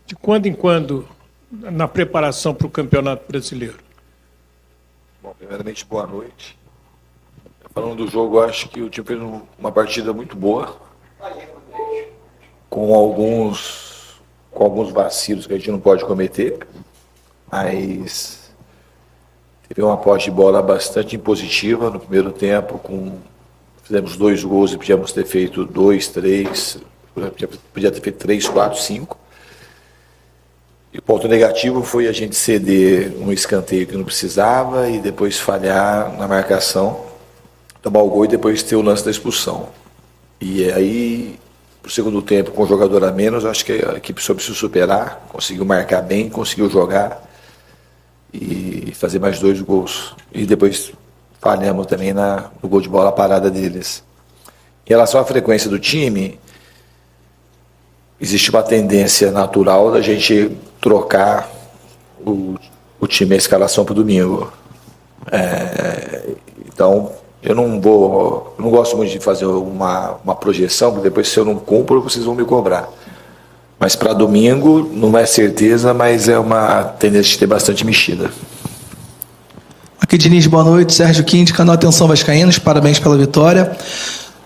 de quando em quando na preparação para o Campeonato Brasileiro? Bom, primeiramente, boa noite. Falando do jogo, eu acho que o time fez uma partida muito boa, com alguns vacilos que a gente não pode cometer, mas teve uma posse de bola bastante impositiva no primeiro tempo, fizemos 2 gols e podíamos ter feito 2, 3, podia ter feito 3, 4, 5. E o ponto negativo foi a gente ceder um escanteio que não precisava e depois falhar na marcação, tomar o gol e depois ter o lance da expulsão. E aí, pro segundo tempo, com o jogador a menos, acho que a equipe soube se superar, conseguiu marcar bem, conseguiu jogar e fazer mais 2 gols. E depois falhamos também no gol de bola parada deles. Em relação à frequência do time, existe uma tendência natural da gente trocar o time, a escalação para o domingo. Então, eu não gosto muito de fazer uma projeção, porque depois, se eu não cumpro, vocês vão me cobrar. Mas para domingo, não é certeza, mas é uma tendência de ter bastante mexida. Aqui, Diniz, boa noite. Sérgio Quinte, canal Atenção Vascaínos, parabéns pela vitória.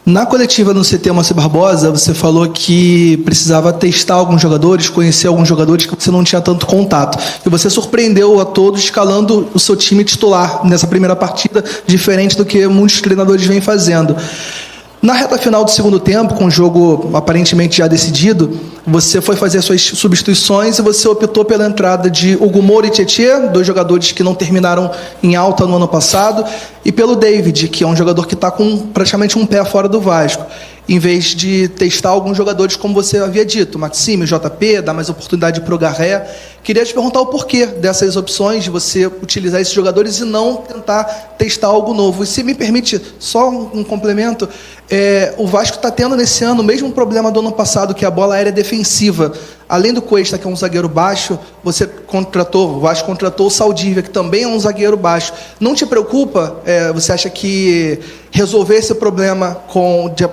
Na coletiva no CT Moacir Barbosa, você falou que precisava testar alguns jogadores, conhecer alguns jogadores que você não tinha tanto contato. E você surpreendeu a todos escalando o seu time titular nessa primeira partida, diferente do que muitos treinadores vêm fazendo. Na reta final do segundo tempo, com o jogo aparentemente já decidido, você foi fazer suas substituições e você optou pela entrada de Hugo Moura e Tietê, 2 jogadores que não terminaram em alta no ano passado, e pelo David, que é um jogador que está com praticamente um pé fora do Vasco, em vez de testar alguns jogadores, como você havia dito, Maxime, JP, dar mais oportunidade para o Garré. Queria te perguntar o porquê dessas opções, de você utilizar esses jogadores e não tentar testar algo novo. E se me permite, só um complemento, o Vasco está tendo nesse ano o mesmo problema do ano passado, que é a bola aérea defensiva. Além do Cuesta, que é um zagueiro baixo, o Vasco contratou o Saldívia, que também é um zagueiro baixo. Não te preocupa? Você acha que resolver esse problema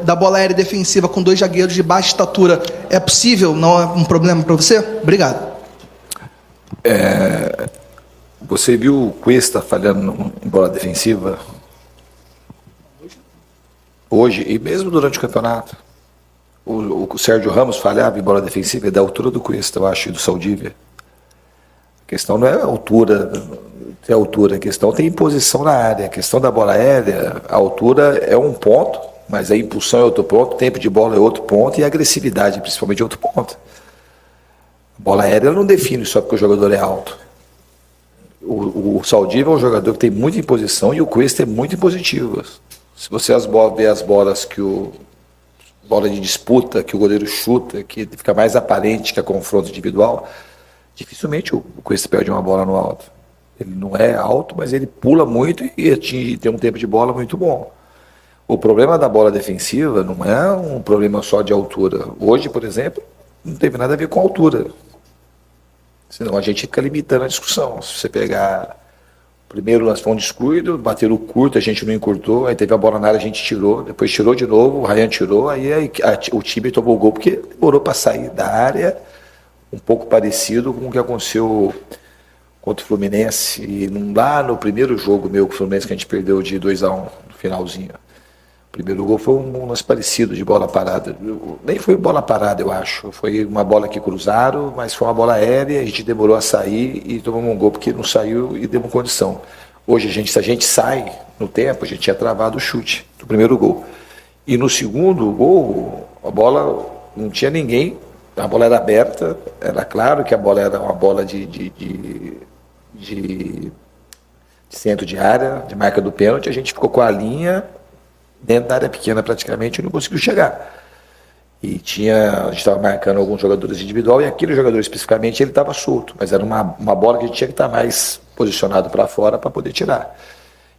da bola aérea defensiva com 2 zagueiros de baixa estatura é possível? Não é um problema para você? Obrigado. Você viu o Cuesta falhando em bola defensiva? Hoje, e mesmo durante o campeonato. O Sérgio Ramos falhava em bola defensiva, é da altura do Cuesta, eu acho, e do Saldívia. A questão não é a altura, a questão tem imposição na área. A questão da bola aérea, a altura é um ponto, mas a impulsão é outro ponto, tempo de bola é outro ponto e a agressividade, principalmente, é outro ponto. A bola aérea não define só porque o jogador é alto. O Saldívia é um jogador que tem muita imposição e o Cuesta é muito impositivo. Se você vê as bolas bola de disputa, que o goleiro chuta, que fica mais aparente que a confronto individual, dificilmente o Cuesta perde uma bola no alto. Ele não é alto, mas ele pula muito e tem um tempo de bola muito bom. O problema da bola defensiva não é um problema só de altura. Hoje, por exemplo, não teve nada a ver com altura. Senão a gente fica limitando a discussão. Se você pegar o primeiro lance foi um descuido, bateram curto, a gente não encurtou, aí teve a bola na área, a gente tirou, depois tirou de novo, o Ryan tirou, aí o time tomou o gol porque demorou para sair da área, um pouco parecido com o que aconteceu contra o Fluminense, e lá no primeiro jogo meu com o Fluminense, que a gente perdeu de 2-1 no finalzinho. O primeiro gol foi um lance parecido de bola parada, nem foi bola parada, eu acho, foi uma bola que cruzaram, mas foi uma bola aérea, a gente demorou a sair e tomamos um gol porque não saiu e deu uma condição. Hoje, se a gente sai no tempo, a gente tinha travado o chute do primeiro gol. E no segundo gol, a bola não tinha ninguém, a bola era aberta, era claro que a bola era uma bola de centro de área, de marca do pênalti, a gente ficou com a linha dentro da área pequena praticamente e não conseguiu chegar. E a gente estava marcando alguns jogadores individual e aquele jogador especificamente ele estava solto, mas era uma bola que a gente tinha que estar mais posicionado para fora para poder tirar.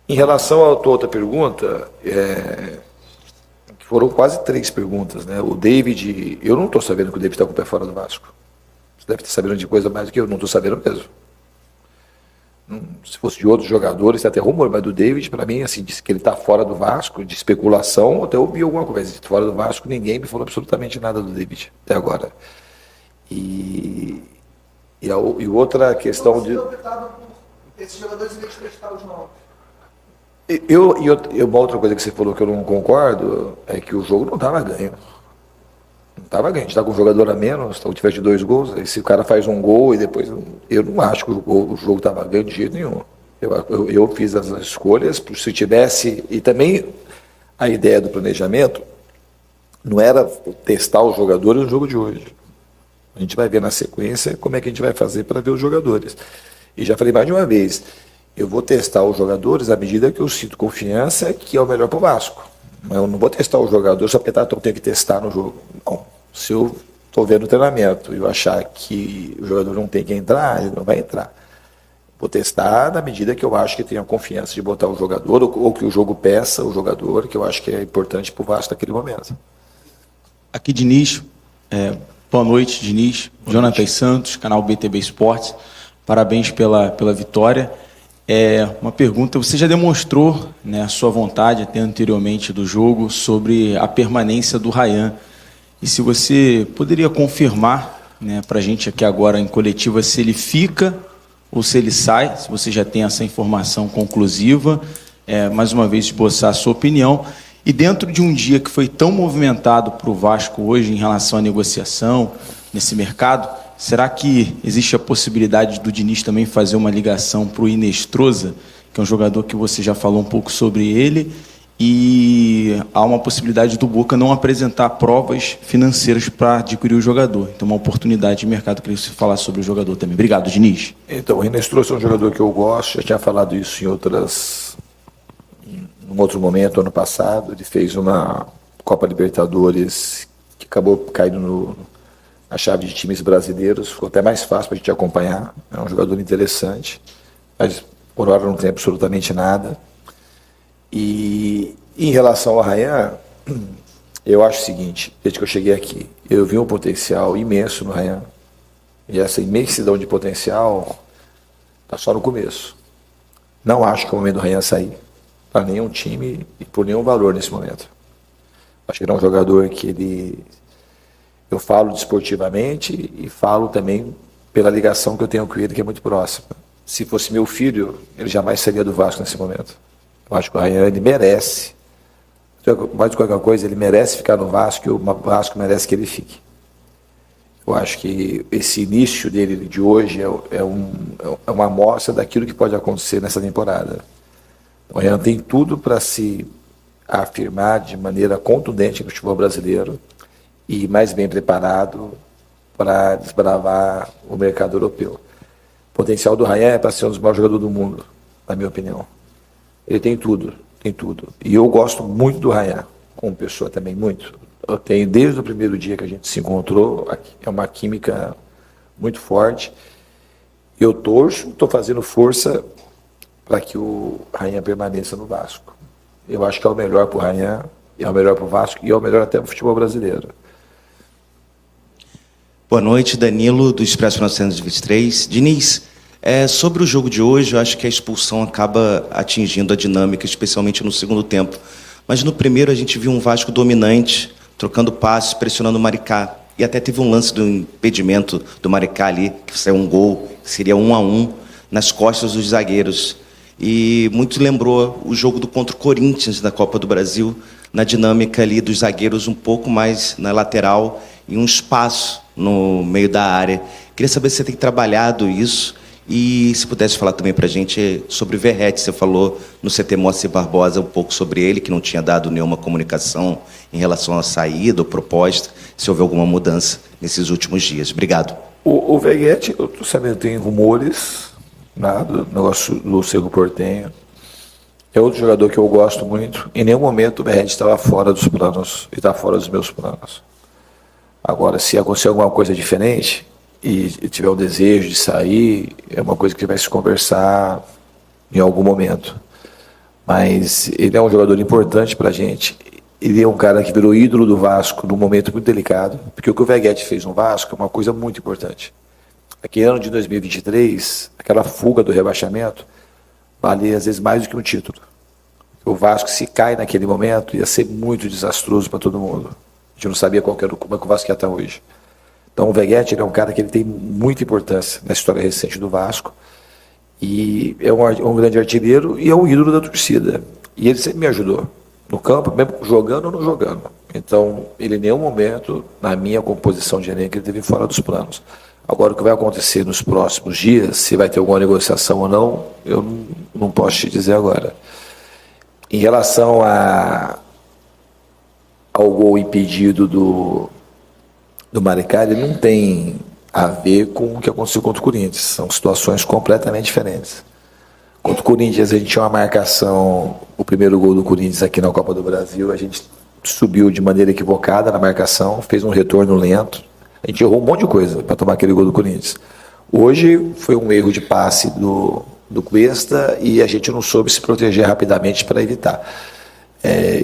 Em relação à tua outra pergunta, foram quase 3 perguntas, né? O David, eu não estou sabendo que o David está com o pé fora do Vasco. Você deve estar sabendo de coisa mais do que eu, não estou sabendo mesmo. Se fosse de outros jogadores, tem até rumor, mas do David, para mim, assim, disse que ele está fora do Vasco, de especulação, até ouvi alguma coisa. Fora do Vasco, ninguém me falou absolutamente nada do David, até agora. E E outra questão de... Esses jogadores em vez de testar os novos. Uma outra coisa que você falou que eu não concordo é que o jogo não estava ganho. Não estava ganho. A gente está com um jogador a menos, se tivesse de 2 gols, aí se o cara faz um gol e depois... Eu não acho que o jogo estava ganho de jeito nenhum. Eu fiz as escolhas, se tivesse... E também a ideia do planejamento não era testar os jogadores no jogo de hoje. A gente vai ver na sequência como é que a gente vai fazer para ver os jogadores. E já falei mais de uma vez, eu vou testar os jogadores à medida que eu sinto confiança que é o melhor para o Vasco. Eu não vou testar o jogador só porque eu tenho que testar no jogo. Não. Se eu estou vendo o treinamento e eu achar que o jogador não tem que entrar, ele não vai entrar. Vou testar na medida que eu acho que tenho a confiança de botar o jogador ou que o jogo peça o jogador, que eu acho que é importante para o Vasco naquele momento. Aqui, Diniz. Boa noite, Diniz. Jonathan Santos, canal BTB Esportes. Parabéns pela vitória. Uma pergunta, você já demonstrou, né, a sua vontade até anteriormente do jogo sobre a permanência do Ryan. E se você poderia confirmar, né, para a gente aqui agora em coletiva se ele fica ou se ele sai, se você já tem essa informação conclusiva, mais uma vez esboçar a sua opinião. E dentro de um dia que foi tão movimentado para o Vasco hoje em relação à negociação nesse mercado, será que existe a possibilidade do Diniz também fazer uma ligação para o Inestrosa, que é um jogador que você já falou um pouco sobre ele, e há uma possibilidade do Boca não apresentar provas financeiras para adquirir o jogador. Então, uma oportunidade de mercado, queria que você falasse sobre o jogador também. Obrigado, Diniz. Então, o Inestrosa é um jogador que eu gosto, já tinha falado isso em num outro momento, ano passado. Ele fez uma Copa Libertadores que acabou caindo na chave de times brasileiros, ficou até mais fácil para a gente acompanhar. É um jogador interessante, mas por hora não tem absolutamente nada. E em relação ao Ryan, eu acho o seguinte, desde que eu cheguei aqui, eu vi um potencial imenso no Ryan, e essa imensidão de potencial está só no começo. Não acho que é o momento do Ryan sair para nenhum time e por nenhum valor nesse momento. Acho que ele é um jogador que eu falo desportivamente e falo também pela ligação que eu tenho com ele, que é muito próxima. Se fosse meu filho, ele jamais sairia do Vasco nesse momento. Eu acho que o Ryan, ele merece, mais de qualquer coisa, ele merece ficar no Vasco e o Vasco merece que ele fique. Eu acho que esse início dele de hoje é uma amostra daquilo que pode acontecer nessa temporada. O Ryan tem tudo para se afirmar de maneira contundente no futebol brasileiro e mais bem preparado para desbravar o mercado europeu. O potencial do Ryan é para ser um dos maiores jogadores do mundo, na minha opinião. Ele tem tudo, tem tudo. E eu gosto muito do Ryan, como pessoa também, muito. Eu tenho, desde o primeiro dia que a gente se encontrou, é uma química muito forte. Eu torço, estou fazendo força para que o Ryan permaneça no Vasco. Eu acho que é o melhor para o Ryan, é o melhor para o Vasco e é o melhor até para o futebol brasileiro. Boa noite, Danilo, do Expresso 1923. Diniz, sobre o jogo de hoje, eu acho que a expulsão acaba atingindo a dinâmica, especialmente no segundo tempo. Mas no primeiro a gente viu um Vasco dominante, trocando passes, pressionando o Maricá. E até teve um lance do impedimento do Maricá ali, que saiu um gol, que seria 1-1, nas costas dos zagueiros. E muito lembrou o jogo contra o Corinthians da Copa do Brasil, na dinâmica ali dos zagueiros um pouco mais na lateral e um espaço no meio da área. Queria saber se você tem trabalhado isso e se pudesse falar também para a gente sobre o Verratti. Você falou no CT Moacir Barbosa um pouco sobre ele, que não tinha dado nenhuma comunicação em relação à saída ou proposta, se houve alguma mudança nesses últimos dias. Obrigado. O Verratti, eu estou sabendo, tem rumores, do negócio do Cerro Porteño. É outro jogador que eu gosto muito. Em nenhum momento o Verratti estava fora dos planos, e está fora dos meus planos. Agora, se acontecer alguma coisa diferente e tiver o desejo de sair, é uma coisa que vai se conversar em algum momento. Mas ele é um jogador importante para a gente. Ele é um cara que virou ídolo do Vasco num momento muito delicado, porque o que o Verratti fez no Vasco é uma coisa muito importante. Aquele ano de 2023, aquela fuga do rebaixamento, valia às vezes mais do que um título. O Vasco, se cai naquele momento, ia ser muito desastroso para todo mundo. A gente não sabia como é que o Vasco ia estar hoje. Então o Veguete é um cara que ele tem muita importância na história recente do Vasco, e é um grande artilheiro e é um ídolo da torcida. E ele sempre me ajudou no campo, mesmo jogando ou não jogando. Então, ele em nenhum momento, na minha composição de elenco, ele esteve fora dos planos. Agora, o que vai acontecer nos próximos dias, se vai ter alguma negociação ou não, eu não posso te dizer agora. Em relação ao gol impedido do Maricá, ele não tem a ver com o que aconteceu contra o Corinthians. São situações completamente diferentes. Contra o Corinthians, a gente tinha uma marcação, o primeiro gol do Corinthians aqui na Copa do Brasil, a gente subiu de maneira equivocada na marcação, fez um retorno lento, a gente errou um monte de coisa para tomar aquele gol do Corinthians. Hoje foi um erro de passe do Cuesta e a gente não soube se proteger rapidamente para evitar.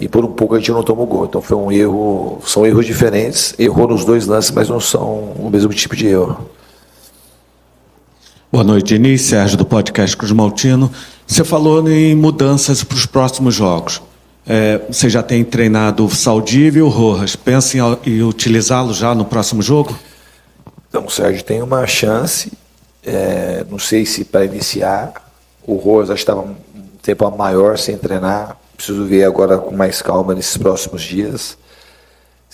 E por um pouco a gente não tomou gol. Então foi um erro, são erros diferentes, errou nos dois lances, mas não são o mesmo tipo de erro. Boa noite, Diniz, Sérgio do podcast Cruz Maltino. Você falou em mudanças para os próximos jogos. Você já tem treinado o Saldívia e o Rojas. Pensa em utilizá-lo já no próximo jogo? Então, o Sérgio tem uma chance, não sei se para iniciar. O Rojas acho que estava um tempo maior sem treinar. Preciso ver agora com mais calma nesses próximos dias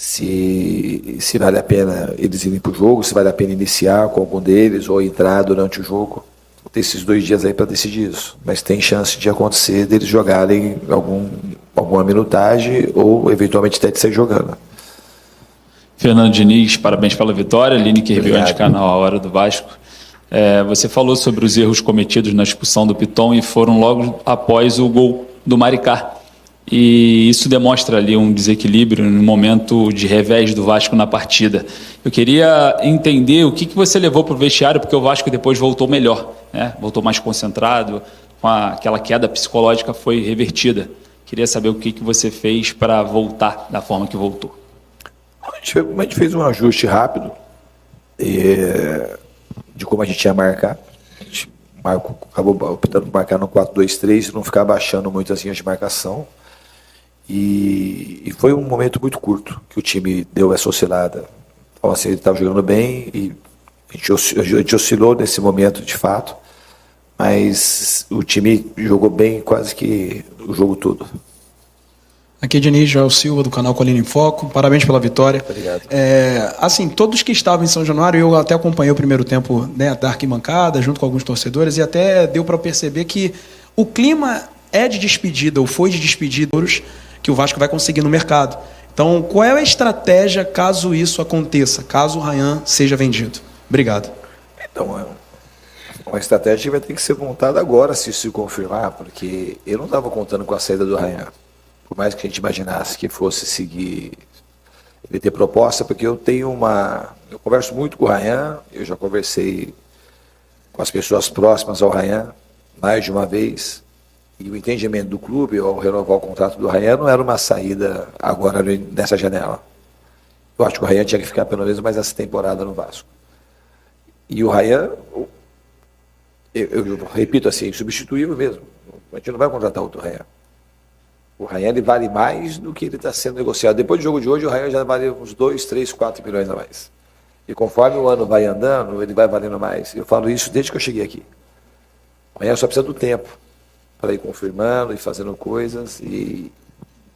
se vale a pena eles irem para o jogo, se vale a pena iniciar com algum deles ou entrar durante o jogo. Vou ter esses 2 dias aí para decidir isso. Mas tem chance de acontecer deles jogarem alguma minutagem ou eventualmente até de sair jogando. Fernando Diniz, parabéns pela vitória. Lineker Ribeiro, canal A Hora do Vasco. Você falou sobre os erros cometidos na expulsão do Piton e foram logo após o gol do Maricá. E isso demonstra ali um desequilíbrio no momento de revés do Vasco na partida. Eu queria entender o que você levou para o vestiário, porque o Vasco depois voltou melhor, né? Voltou mais concentrado, aquela queda psicológica foi revertida. Queria saber o que você fez para voltar da forma que voltou. A gente fez um ajuste rápido de como a gente ia marcar. A gente acabou optando por marcar no 4-2-3, não ficar baixando muito as linhas de marcação. E foi um momento muito curto que o time deu essa oscilada. Então, assim, ele estava jogando bem e a gente oscilou nesse momento de fato, mas o time jogou bem quase que o jogo todo. Aqui é Diniz, Joel Silva, do canal Colina em Foco. Parabéns pela vitória. Obrigado. Assim, todos que estavam em São Januário, eu até acompanhei o primeiro tempo, né, da arquibancada, junto com alguns torcedores, e até deu para perceber que o clima é de despedida, ou foi de despedida, que o Vasco vai conseguir no mercado. Então, qual é a estratégia caso isso aconteça, caso o Ryan seja vendido? Obrigado. Então, uma estratégia vai ter que ser montada agora, se isso se confirmar, porque eu não estava contando com a saída do Ryan. Por mais que a gente imaginasse que fosse seguir, ele ter proposta, porque eu converso muito com o Ryan, eu já conversei com as pessoas próximas ao Ryan mais de uma vez, e o entendimento do clube ao renovar o contrato do Ryan não era uma saída agora nessa janela. Eu acho que o Ryan tinha que ficar pelo menos mais essa temporada no Vasco. E o Ryan, eu repito assim, substituível mesmo. A gente não vai contratar outro Ryan. O Ryan ele vale mais do que ele está sendo negociado. Depois do jogo de hoje, o Ryan já vale uns 2, 3, 4 milhões a mais. E conforme o ano vai andando, ele vai valendo mais. Eu falo isso desde que eu cheguei aqui. O Ryan só precisa do tempo para ir confirmando e fazendo coisas. E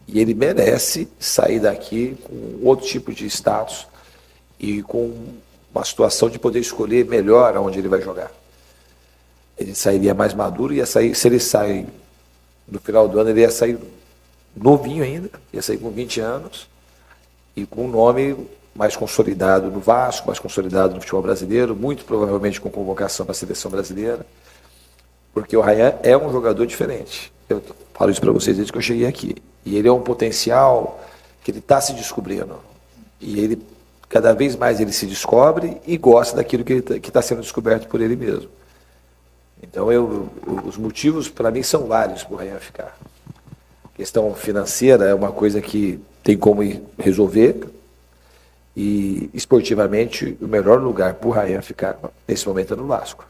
ele merece sair daqui com outro tipo de status e com uma situação de poder escolher melhor aonde ele vai jogar. Ele sairia mais maduro, ia sair, se ele sai no final do ano, ele ia sair novinho ainda, ia sair com 20 anos e com um nome mais consolidado no Vasco, mais consolidado no futebol brasileiro, muito provavelmente com convocação para a seleção brasileira, porque o Ryan é um jogador diferente. Eu falo isso para vocês desde que eu cheguei aqui. E ele é um potencial que ele está se descobrindo. E ele, cada vez mais ele se descobre e gosta daquilo que está sendo descoberto por ele mesmo. Então, os motivos, para mim, são vários para o Ryan ficar. A questão financeira é uma coisa que tem como resolver. E, esportivamente, o melhor lugar para o Ryan ficar, nesse momento, é no Vasco.